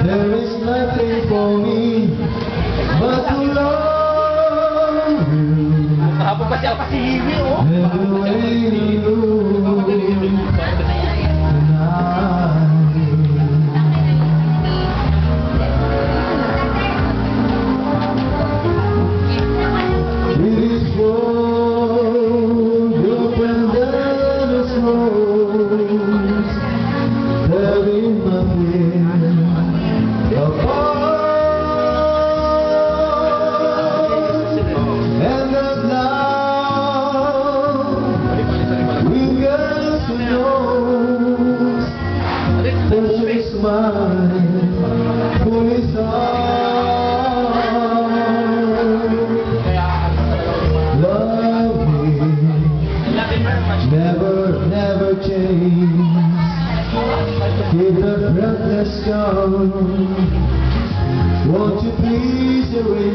There is nothing for me but to love you. Kahapon pa siya si Hiwi, oh. Never wait alone tonight. It is cold, open down the snows. There is nothing apart. And that now we got to know that she's mine, who is love me, never change. Keep the breathless calm. Won't you please arrange